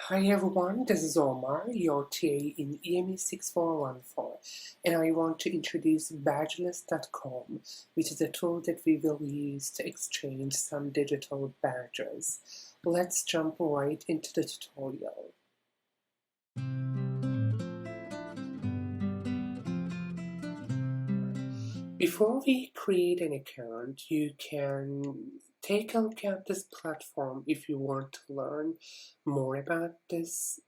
Hi everyone, this is Omar, your TA in EME 6414, and I want to introduce Badgelist.com, which is a tool that we will use to exchange some digital badges. Let's jump right into the tutorial. Before we create an account, you can take a look at this platform if you want to learn more about this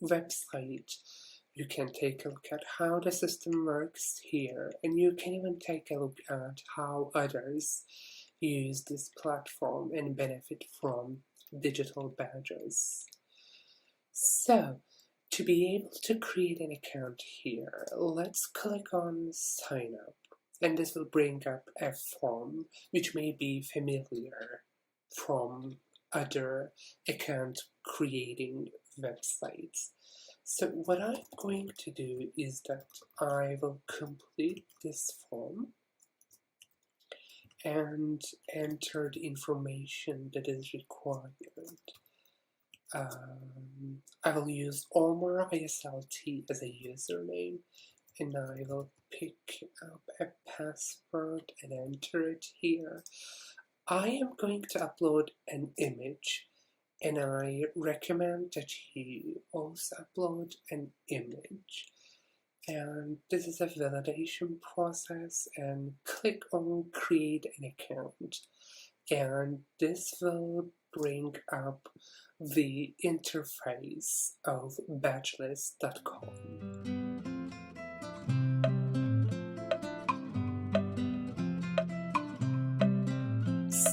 website. You can take a look at how the system works here, and you can even take a look at how others use this platform and benefit from digital badges. So, to be able to create an account here, let's click on Sign Up, and this will bring up a form which may be familiar from other account creating websites. So what I'm going to do is that I will complete this form and enter the information that is required. I will use Omar ISLT as a username, and I will pick up a password and enter it here. I am going to upload an image, and I recommend that you also upload an image. And this is a validation process, and click on create an account, and this will bring up the interface of Badgelist.com.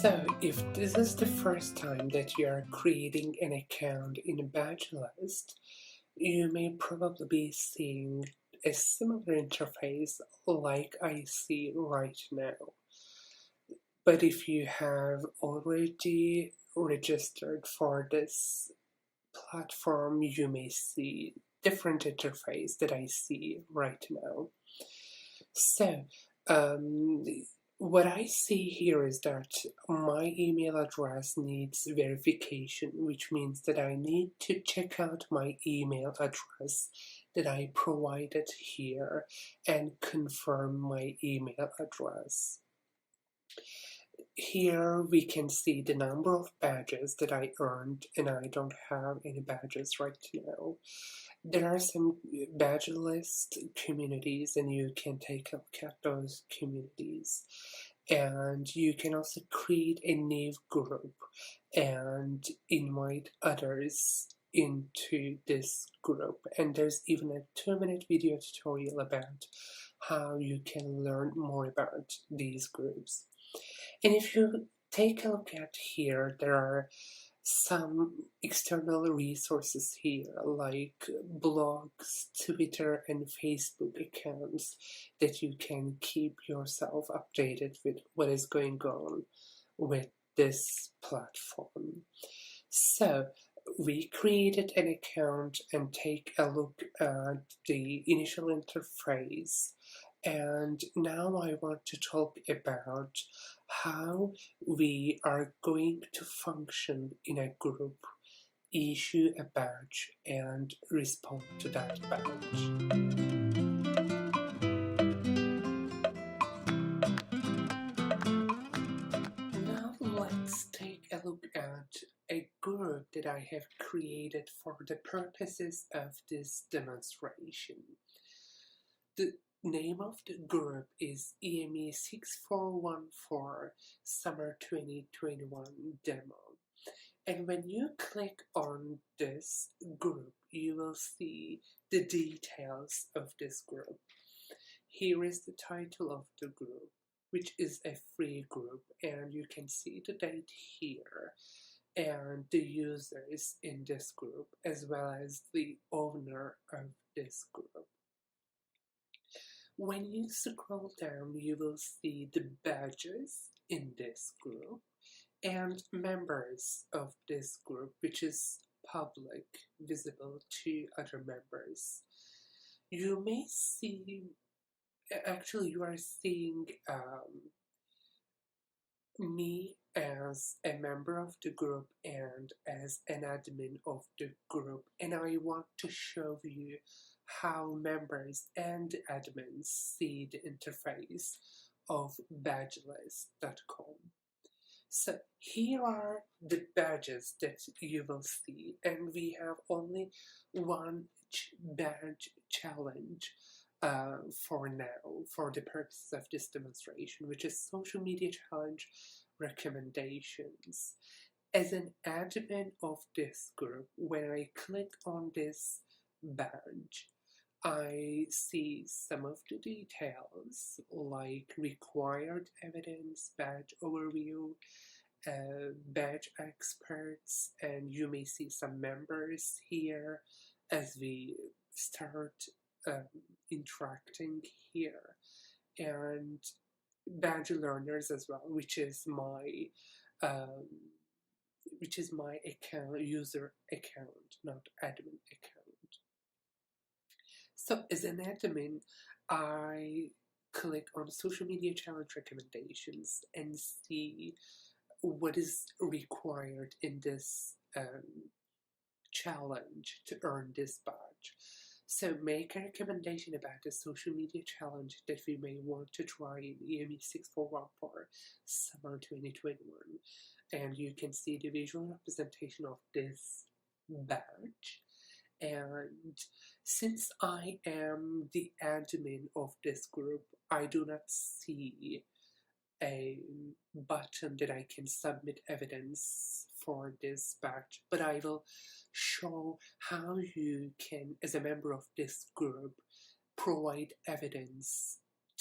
So if this is the first time that you are creating an account in Badgelist, you may probably be seeing a similar interface like I see right now. But if you have already registered for this platform, you may see different interface that I see right now. So, what I see here is that my email address needs verification, which means that I need to check out my email address that I provided here and confirm my email address. Here we can see the number of badges that I earned, and I don't have any badges right now. There are some Badgelist communities, and you can take a look at those communities. And you can also create a new group and invite others into this group. And there's even a 2-minute video tutorial about how you can learn more about these groups. And if you take a look at here, there are some external resources here like blogs, Twitter and Facebook accounts that you can keep yourself updated with what is going on with this platform. So we created an account and take a look at the initial interface, and now I want to talk about how we are going to function in a group, issue a badge, and respond to that badge. Now let's take a look at a group that I have created for the purposes of this demonstration. The name of the group is EME 6414 Summer 2021 Demo. And when you click on this group, you will see the details of this group. Here is the title of the group, which is a free group, and you can see the date here and the users in this group, as well as the owner of this group. When you scroll down, you will see the badges in this group and members of this group, which is public, visible to other members. You may see, actually you are seeing me as a member of the group and as an admin of the group, and I want to show you how members and admins see the interface of badgelist.com. So here are the badges that you will see, and we have only one badge challenge for now, for the purposes of this demonstration, which is social media challenge recommendations. As an admin of this group, when I click on this badge, I see some of the details like required evidence, badge overview, badge experts, and you may see some members here as we start interacting here, and badge learners as well, which is my account, user account, not admin account. So as an admin, I click on social media challenge recommendations and see what is required in this challenge to earn this badge. So make a recommendation about a social media challenge that we may want to try in EME 641 for summer 2021. And you can see the visual representation of this badge. And since I am the admin of this group, I do not see a button that I can submit evidence for this badge, but I will show how you can, as a member of this group, provide evidence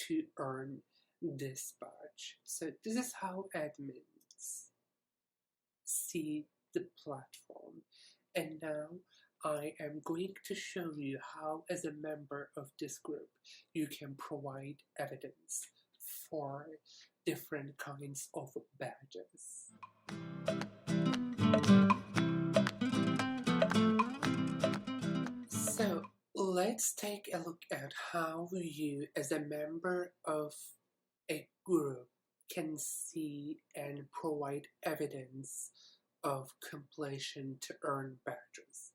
to earn this badge. So this is how admins see the platform. And now I am going to show you how, as a member of this group, you can provide evidence for different kinds of badges. So let's take a look at how you, as a member of a group, can see and provide evidence of completion to earn badges.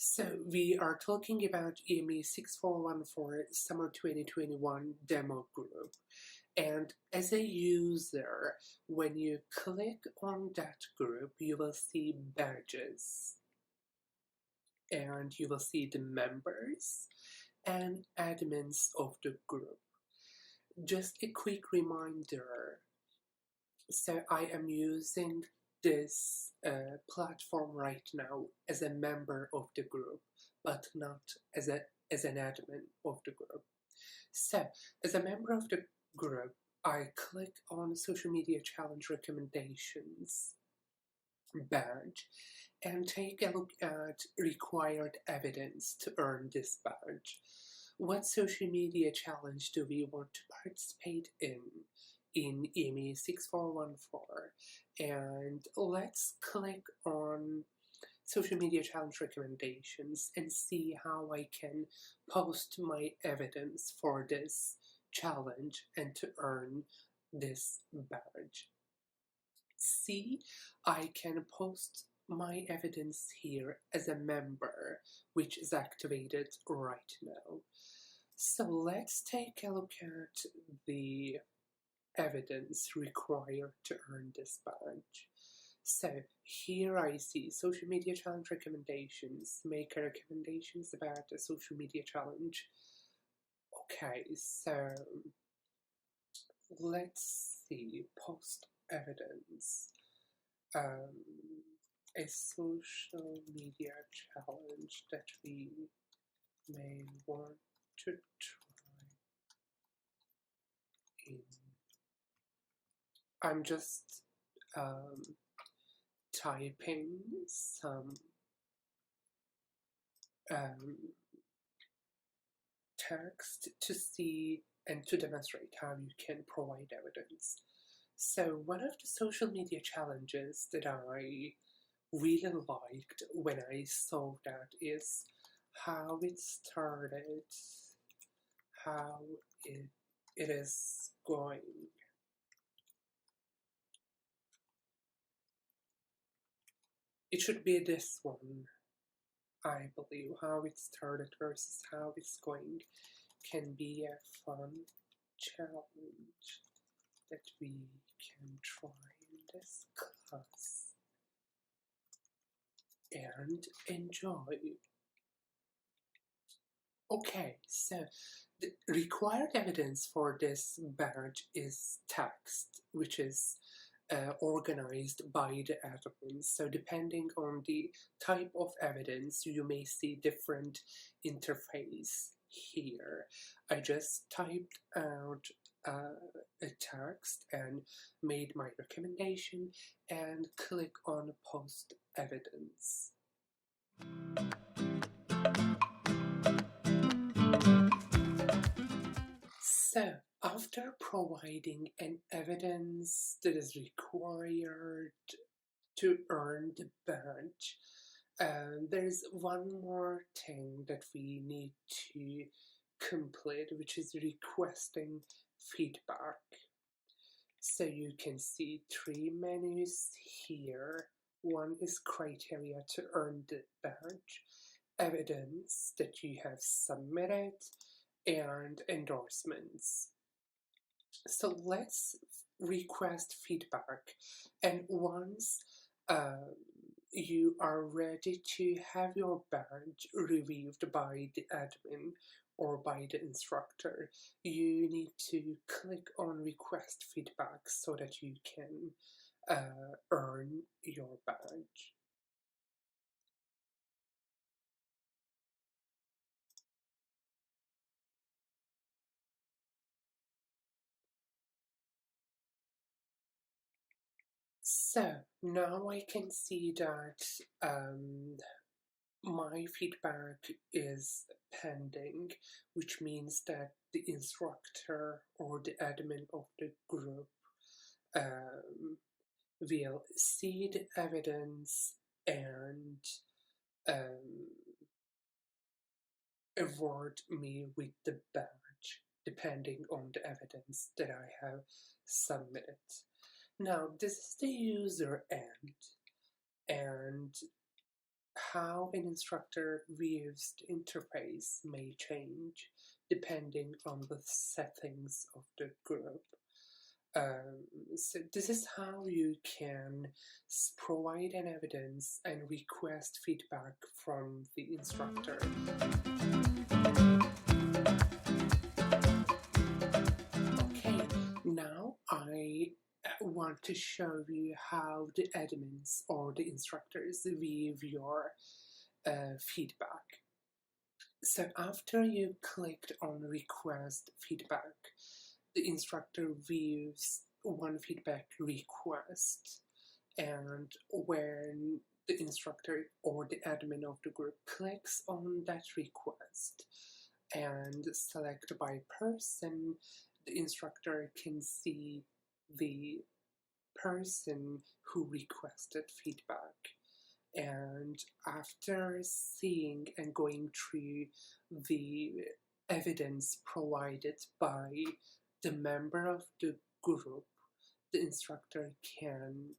So we are talking about EME 641 for summer 2021 demo group. And as a user, when you click on that group, you will see badges. And you will see the members and admins of the group. Just a quick reminder, so I am using this platform right now as a member of the group, but not as an admin of the group. So, as a member of the group, I click on social media challenge recommendations badge and take a look at required evidence to earn this badge. What social media challenge do we want to participate in EME 6414? And let's click on social media challenge recommendations and see how I can post my evidence for this challenge and to earn this badge. See, I can post my evidence here as a member, which is activated right now. So let's take a look at the evidence required to earn this badge. So here I see social media challenge recommendations, make recommendations about a social media challenge. Okay, so let's see, post evidence. A social media challenge that we may want to try in. I'm just typing some text to see and to demonstrate how you can provide evidence. So one of the social media challenges that I really liked when I saw that is how it started, how it is going. It should be this one, I believe. How it started versus how it's going can be a fun challenge that we can try in this class and enjoy. Okay, so the required evidence for this badge is text, which is organized by the admin. So depending on the type of evidence, you may see different interface here. I just typed out a text and made my recommendation and click on post evidence. So, after providing an evidence that is required to earn the badge, there's one more thing that we need to complete, which is requesting feedback. So you can see 3 menus here. One is criteria to earn the badge, evidence that you have submitted, and endorsements. So let's request feedback, and once you are ready to have your badge reviewed by the admin or by the instructor, you need to click on request feedback so that you can earn your badge. So now I can see that my feedback is pending, which means that the instructor or the admin of the group will see the evidence and award me with the badge, depending on the evidence that I have submitted. Now, this is the user end, and how an instructor views the interface may change depending on the settings of the group. So this is how you can provide an evidence and request feedback from the instructor. Okay, now I want to show you how the admins or the instructors view your feedback. So after you clicked on request feedback, the instructor views one feedback request, and when the instructor or the admin of the group clicks on that request and select by person, the instructor can see the person who requested feedback. And after seeing and going through the evidence provided by the member of the group, the instructor can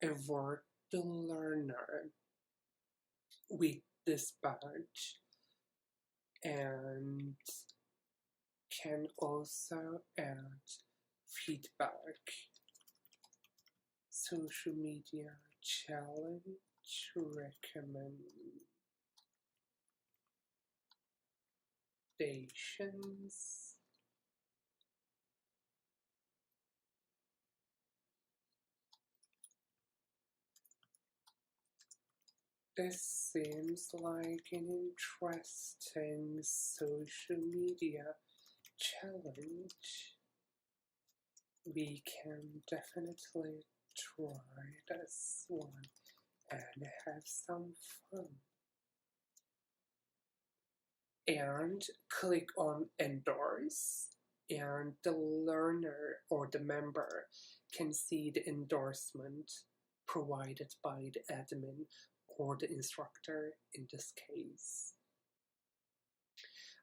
award the learner with this badge and can also add feedback, social media challenge recommendations. This seems like an interesting social media challenge. We can definitely try this one and have some fun. And click on endorse, and the learner or the member can see the endorsement provided by the admin or the instructor in this case.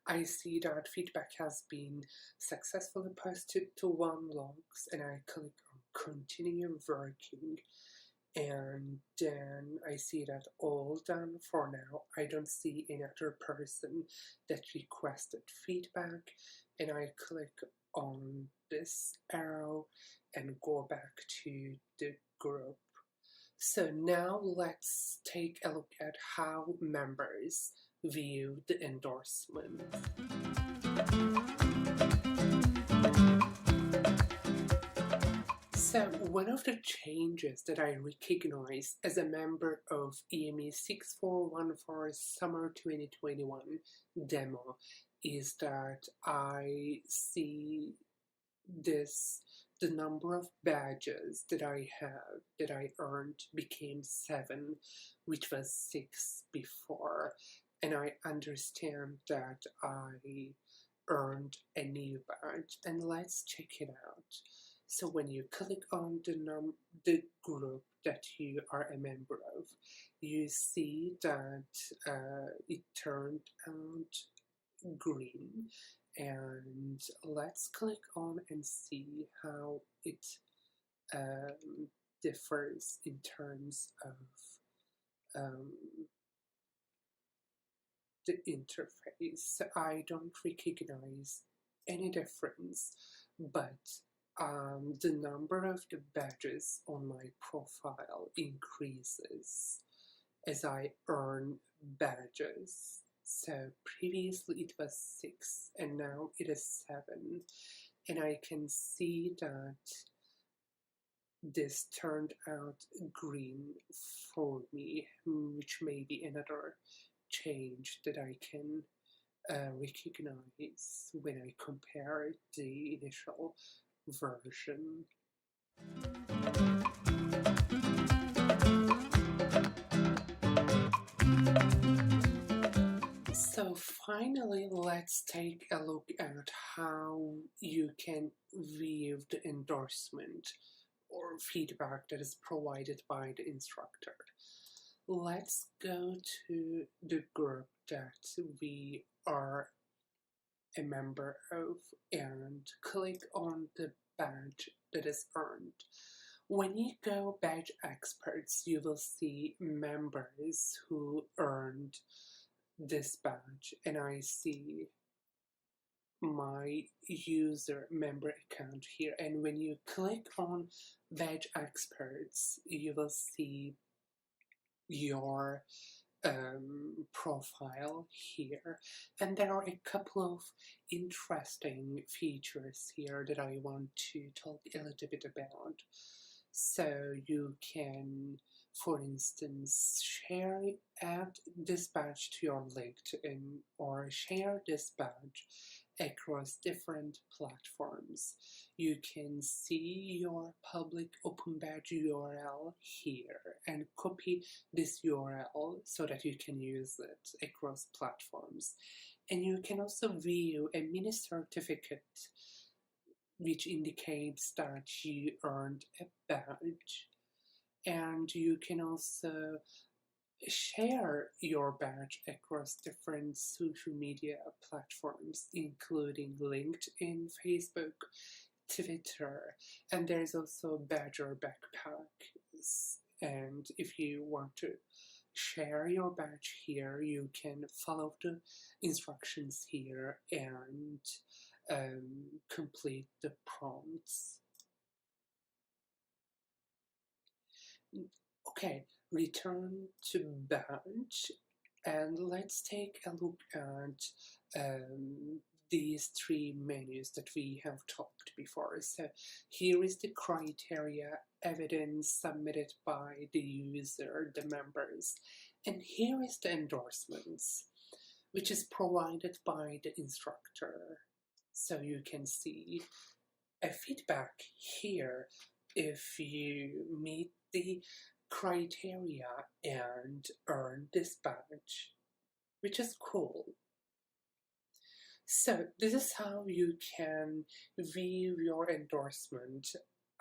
I see that feedback has been successfully posted to OneLogs, and I click on continue working, and then I see that all done for now. I don't see another person that requested feedback, and I click on this arrow and go back to the group. So now let's take a look at how members view the endorsement. So one of the changes that I recognize as a member of EME 6414 Summer 2021 demo is that I see the number of badges that I earned became 7, which was 6 before, and I understand that I earned a new badge, and let's check it out. So when you click on the group that you are a member of, you see that it turned out green, and let's click on and see how it differs in terms of the interface. I don't recognize any difference, but the number of the badges on my profile increases as I earn badges. So previously it was 6 and now it is 7, and I can see that this turned out green for me, which may be another change that I can recognize when I compare the initial version. So finally, let's take a look at how you can view the endorsement or feedback that is provided by the instructor. Let's go to the group that we are a member of and click on the badge that is earned. When you go badge experts, you will see members who earned this badge, and I see my user member account here, and when you click on badge experts, you will see your profile here, and there are a couple of interesting features here that I want to talk a little bit about. So you can, for instance, add this badge to your LinkedIn or share this badge across different platforms. You can see your public open badge URL here and copy this URL so that you can use it across platforms. And you can also view a mini certificate which indicates that you earned a badge. And you can also share your badge across different social media platforms, including LinkedIn, Facebook, Twitter, and there's also Badger Backpack. And if you want to share your badge here, you can follow the instructions here and complete the prompts. Okay, return to badge, and let's take a look at these 3 menus that we have talked before. So here is the criteria evidence submitted by the user, the members, and here is the endorsements, which is provided by the instructor. So you can see a feedback here if you meet the criteria and earn this badge, which is cool. So this is how you can view your endorsement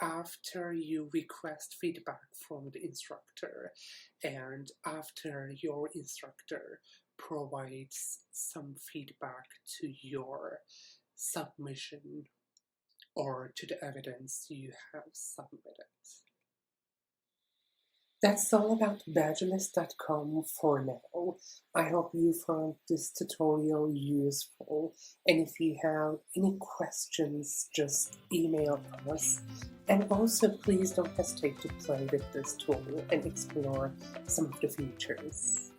after you request feedback from the instructor and after your instructor provides some feedback to your submission or to the evidence you have submitted. That's all about Badgelist.com for now. I hope you found this tutorial useful, and if you have any questions, just email us. And also, please don't hesitate to play with this tool and explore some of the features.